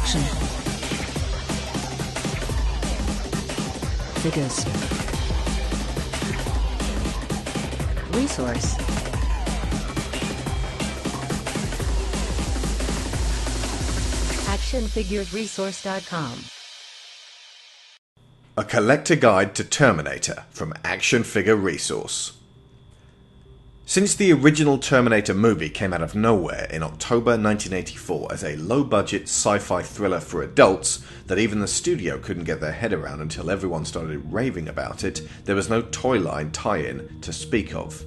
Action Figures Resource ActionFiguresResource.com. A Collector Guide to Terminator from Action Figure Resource. Since the original Terminator movie came out of nowhere in October 1984 as a low-budget sci-fi thriller for adults that even the studio couldn't get their head around until everyone started raving about it, there was no toy line tie-in to speak of.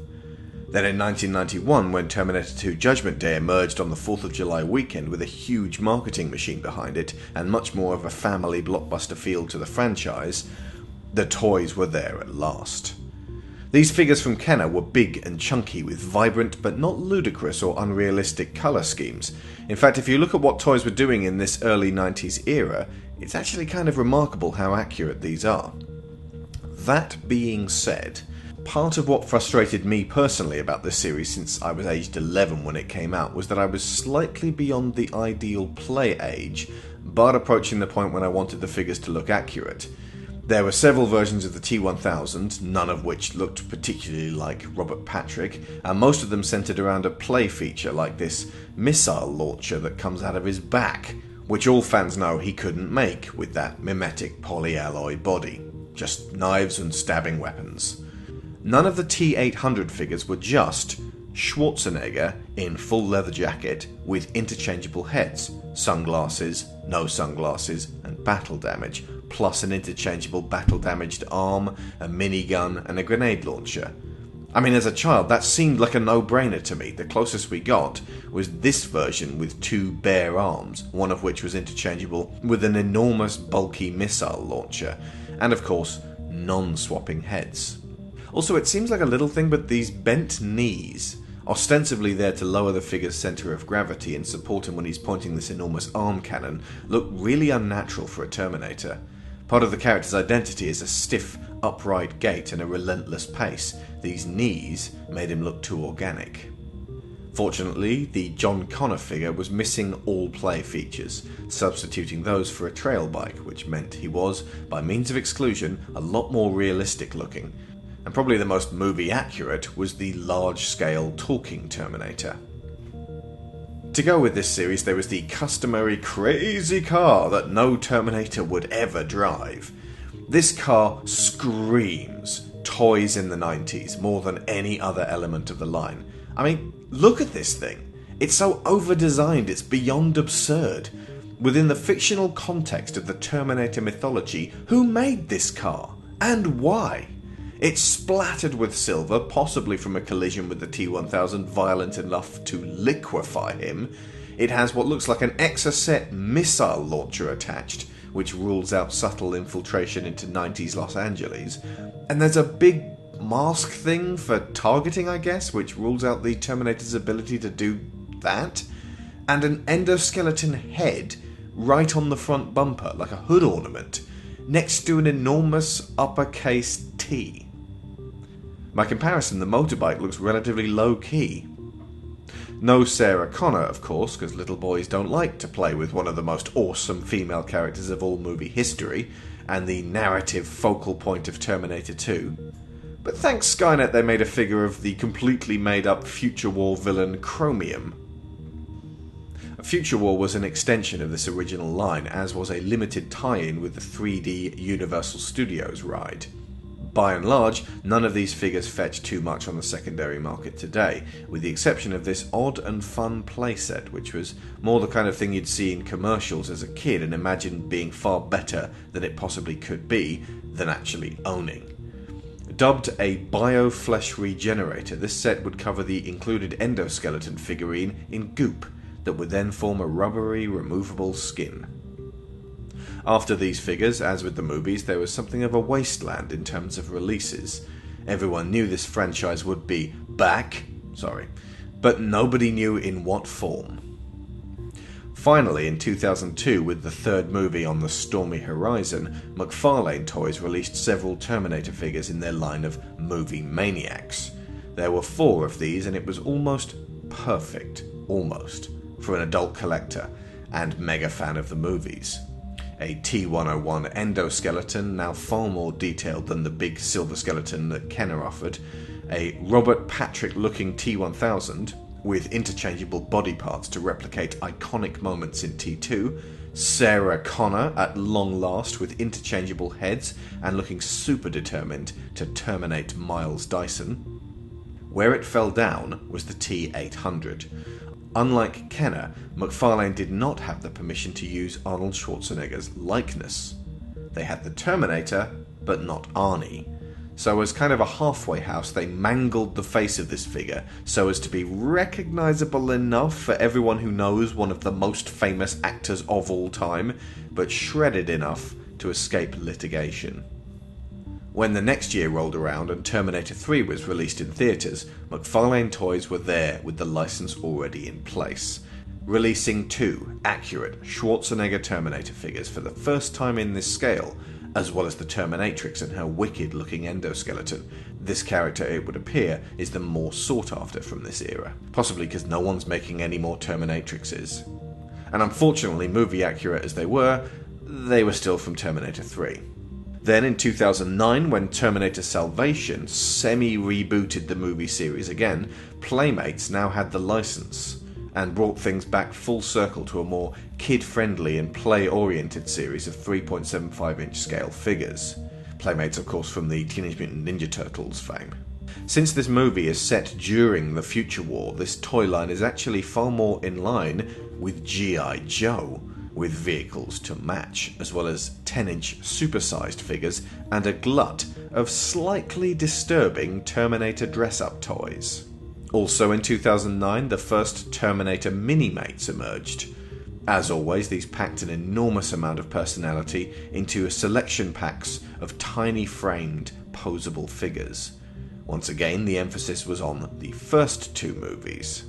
Then in 1991, when Terminator 2 Judgment Day emerged on the 4th of July weekend with a huge marketing machine behind it and much more of a family blockbuster feel to the franchise, the toys were there at last. These figures from Kenner were big and chunky with vibrant but not ludicrous or unrealistic colour schemes. In fact, if you look at what toys were doing in this early 90s era, it's actually kind of remarkable how accurate these are. That being said, part of what frustrated me personally about this series since I was aged 11 when it came out was that I was slightly beyond the ideal play age, but approaching the point when I wanted the figures to look accurate. There were several versions of the T-1000, none of which looked particularly like Robert Patrick, and most of them centered around a play feature like this missile launcher that comes out of his back, which all fans know he couldn't make with that mimetic polyalloy body. Just knives and stabbing weapons. None of the T-800 figures were just Schwarzenegger in full leather jacket with interchangeable heads, sunglasses, no sunglasses, and battle damage, plus an interchangeable battle-damaged arm, a minigun, and a grenade launcher. I mean, as a child, that seemed like a no-brainer to me. The closest we got was this version with two bare arms, one of which was interchangeable with an enormous bulky missile launcher, and of course, non-swapping heads. Also, it seems like a little thing, but these bent knees, ostensibly there to lower the figure's centre of gravity and support him when he's pointing this enormous arm cannon, look really unnatural for a Terminator. Part of the character's identity is a stiff, upright gait and a relentless pace. These knees made him look too organic. Fortunately, the John Connor figure was missing all play features, substituting those for a trail bike, which meant he was, by means of exclusion, a lot more realistic looking. And probably the most movie accurate was the large-scale talking Terminator. To go with this series, there was the customary crazy car that no Terminator would ever drive. This car screams toys in the 90s more than any other element of the line. I mean, look at this thing. It's so over-designed, it's beyond absurd. Within the fictional context of the Terminator mythology, who made this car? And why? It's splattered with silver, possibly from a collision with the T-1000 violent enough to liquefy him. It has what looks like an Exocet missile launcher attached, which rules out subtle infiltration into 90s Los Angeles. And there's a big mask thing for targeting, I guess, which rules out the Terminator's ability to do that. And an endoskeleton head right on the front bumper, like a hood ornament, next to an enormous uppercase T. By comparison, the motorbike looks relatively low-key. No Sarah Connor, of course, because little boys don't like to play with one of the most awesome female characters of all movie history, and the narrative focal point of Terminator 2. But thanks Skynet they made a figure of the completely made-up Future War villain Chromium. Future War was an extension of this original line, as was a limited tie-in with the 3D Universal Studios ride. By and large, none of these figures fetch too much on the secondary market today, with the exception of this odd and fun playset, which was more the kind of thing you'd see in commercials as a kid and imagine being far better than it possibly could be than actually owning. Dubbed a bio-flesh regenerator, this set would cover the included endoskeleton figurine in goop that would then form a rubbery, removable skin. After these figures, as with the movies, there was something of a wasteland in terms of releases. Everyone knew this franchise would be back, but nobody knew in what form. Finally, in 2002, with the third movie on the stormy horizon, McFarlane Toys released several Terminator figures in their line of Movie Maniacs. There were 4 of these, and it was almost perfect, for an adult collector. and mega fan of the movies. A T-101 endoskeleton, now far more detailed than the big silver skeleton that Kenner offered, a Robert Patrick-looking T-1000, with interchangeable body parts to replicate iconic moments in T2, Sarah Connor at long last with interchangeable heads and looking super determined to terminate Miles Dyson. Where it fell down was the T-800. Unlike Kenner, McFarlane did not have the permission to use Arnold Schwarzenegger's likeness. They had the Terminator, but not Arnie. So as kind of a halfway house, they mangled the face of this figure so as to be recognizable enough for everyone who knows one of the most famous actors of all time, but shredded enough to escape litigation. When the next year rolled around and Terminator 3 was released in theaters, McFarlane Toys were there with the license already in place, releasing 2 accurate Schwarzenegger Terminator figures for the first time in this scale, as well as the Terminatrix and her wicked-looking endoskeleton. This character, it would appear, is the more sought-after from this era, possibly because no one's making any more Terminatrixes. And unfortunately, movie accurate as they were still from Terminator 3. Then in 2009, when Terminator Salvation semi-rebooted the movie series again, Playmates now had the license, and brought things back full circle to a more kid-friendly and play-oriented series of 3.75-inch scale figures. Playmates, of course, from the Teenage Mutant Ninja Turtles fame. Since this movie is set during the Future War, this toy line is actually far more in line with G.I. Joe, with vehicles to match, as well as 10-inch supersized figures and a glut of slightly disturbing Terminator dress-up toys. Also in 2009, the first Terminator Mini-Mates emerged. As always, these packed an enormous amount of personality into selection packs of tiny framed, posable figures. Once again, the emphasis was on the first 2 movies.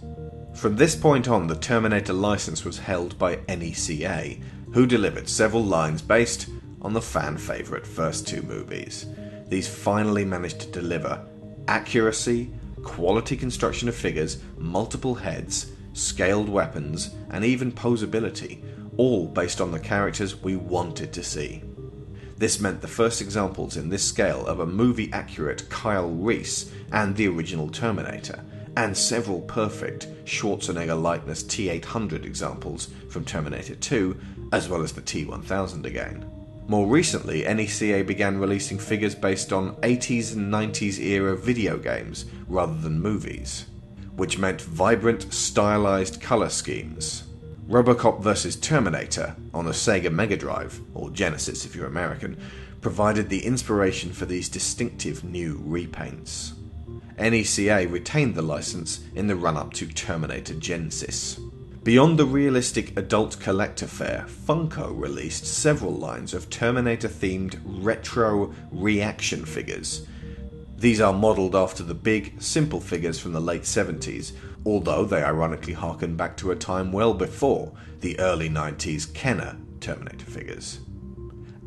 From this point on, the Terminator license was held by NECA, who delivered several lines based on the fan-favourite first 2 movies. These finally managed to deliver accuracy, quality construction of figures, multiple heads, scaled weapons, and even posability, all based on the characters we wanted to see. This meant the first examples in this scale of a movie-accurate Kyle Reese and the original Terminator, and several perfect Schwarzenegger likeness T-800 examples from Terminator 2, as well as the T-1000 again. More recently, NECA began releasing figures based on 80s and 90s era video games rather than movies, which meant vibrant, stylized color schemes. Robocop vs. Terminator on the Sega Mega Drive, or Genesis if you're American, provided the inspiration for these distinctive new repaints. NECA retained the license in the run-up to Terminator Genesis. Beyond the realistic adult collector fare, Funko released several lines of Terminator-themed retro reaction figures. These are modelled after the big, simple figures from the late 70s, although they ironically harken back to a time well before the early 90s Kenner Terminator figures.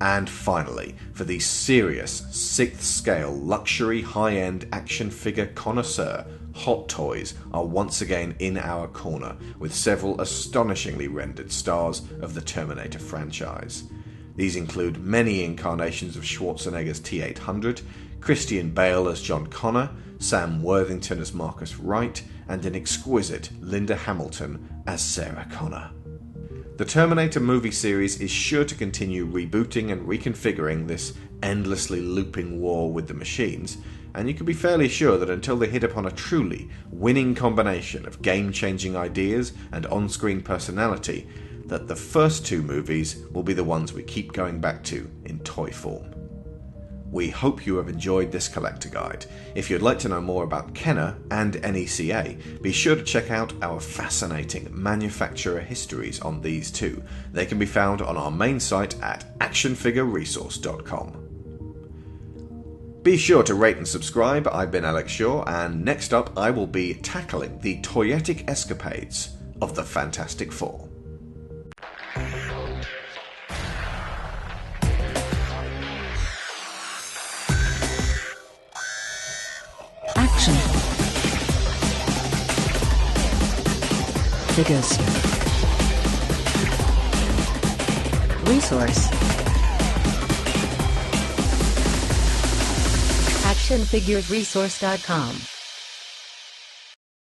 And finally, for the serious 6th scale luxury high-end action figure connoisseur, Hot Toys are once again in our corner with several astonishingly rendered stars of the Terminator franchise. These include many incarnations of Schwarzenegger's T-800, Christian Bale as John Connor, Sam Worthington as Marcus Wright, and an exquisite Linda Hamilton as Sarah Connor. The Terminator movie series is sure to continue rebooting and reconfiguring this endlessly looping war with the machines, and you can be fairly sure that until they hit upon a truly winning combination of game-changing ideas and on-screen personality, that the first 2 movies will be the ones we keep going back to in toy form. We hope you have enjoyed this collector guide. If you'd like to know more about Kenner and NECA, be sure to check out our fascinating manufacturer histories on these 2. They can be found on our main site at actionfigureresource.com. Be sure to rate and subscribe. I've been Alex Shaw, and next up I will be tackling the toyetic escapades of the Fantastic Four. Action figures. Resource. ActionFiguresResource.com